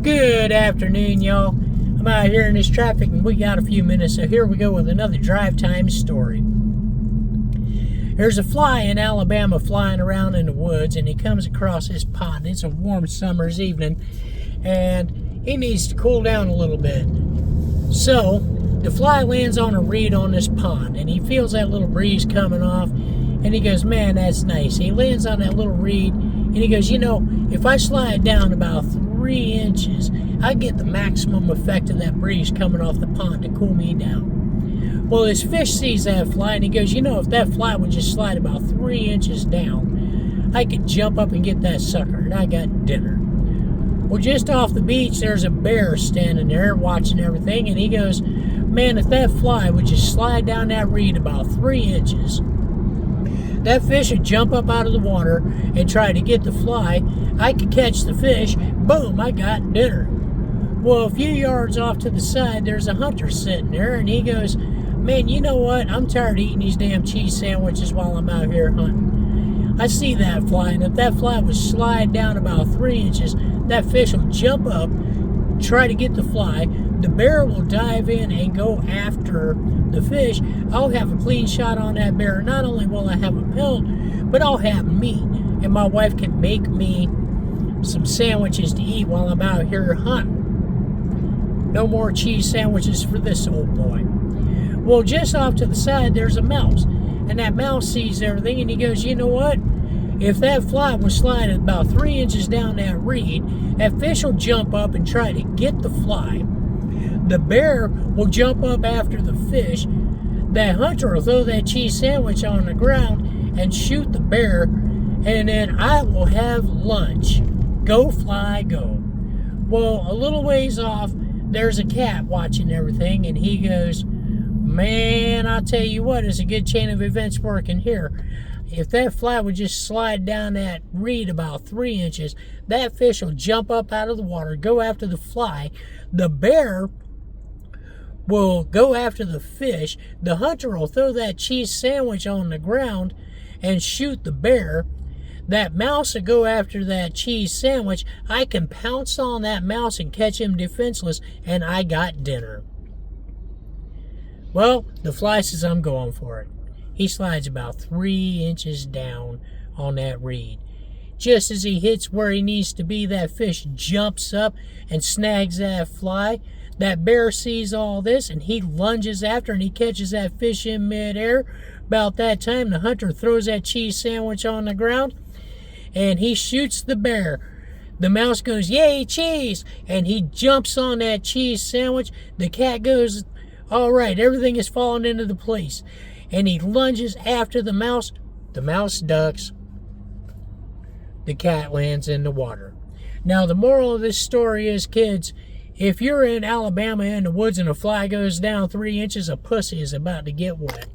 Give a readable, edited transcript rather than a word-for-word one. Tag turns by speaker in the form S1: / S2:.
S1: Good afternoon, y'all. I'm out here in this traffic and we got a few minutes, so here we go with another drive time story. There's a fly in Alabama flying around in the woods, and he comes across this pond. It's a warm summer's evening and he needs to cool down a little bit. So the fly lands on a reed on this pond and he feels that little breeze coming off and he goes, man, that's nice. He lands on that little reed and he goes, you know, if I slide down about 3 inches, I get the maximum effect of that breeze coming off the pond to cool me down. Well, this fish sees that fly and he goes, you know, if that fly would just slide about 3 inches down, I could jump up and get that sucker, and I got dinner. Well, just off the beach, there's a bear standing there watching everything, and he goes, man, if that fly would just slide down that reed about 3 inches, that fish would jump up out of the water and try to get the fly. I could catch the fish. Boom, I got dinner. Well, a few yards off to the side, there's a hunter sitting there, and he goes, man, you know what? I'm tired of eating these damn cheese sandwiches while I'm out here hunting. I see that fly, and if that fly would slide down about 3 inches, that fish will jump up, try to get the fly. The bear will dive in and go after the fish. I'll have a clean shot on that bear. Not only will I have a pelt, but I'll have meat. And my wife can make me some sandwiches to eat while I'm out here hunting. No more cheese sandwiches for this old boy. Well, just off to the side, there's a mouse. And that mouse sees everything and he goes, you know what? If that fly was sliding about 3 inches down that reed, that fish will jump up and try to get the fly. The bear will jump up after the fish. That hunter will throw that cheese sandwich on the ground and shoot the bear, and then I will have lunch. Go fly, go. Well, a little ways off, there's a cat watching everything, and he goes, man, I'll tell you what, it's a good chain of events working here. If that fly would just slide down that reed about 3 inches, that fish will jump up out of the water, go after the fly. The bear will go after the fish. The hunter will throw that cheese sandwich on the ground and shoot the bear. That mouse will go after that cheese sandwich. I can pounce on that mouse and catch him defenseless, and I got dinner. Well, the fly says I'm going for it. He slides about 3 inches down on that reed. Just as he hits where he needs to be, that fish jumps up and snags that fly. That bear sees all this and he lunges after and he catches that fish in midair. About that time, the hunter throws that cheese sandwich on the ground and he shoots the bear. The mouse goes, yay, cheese! And he jumps on that cheese sandwich. The cat goes, all right, everything is falling into the place. And he lunges after the mouse. The mouse ducks. The cat lands in the water. Now, the moral of this story is, kids, if you're in Alabama in the woods and a fly goes down 3 inches, a pussy is about to get wet.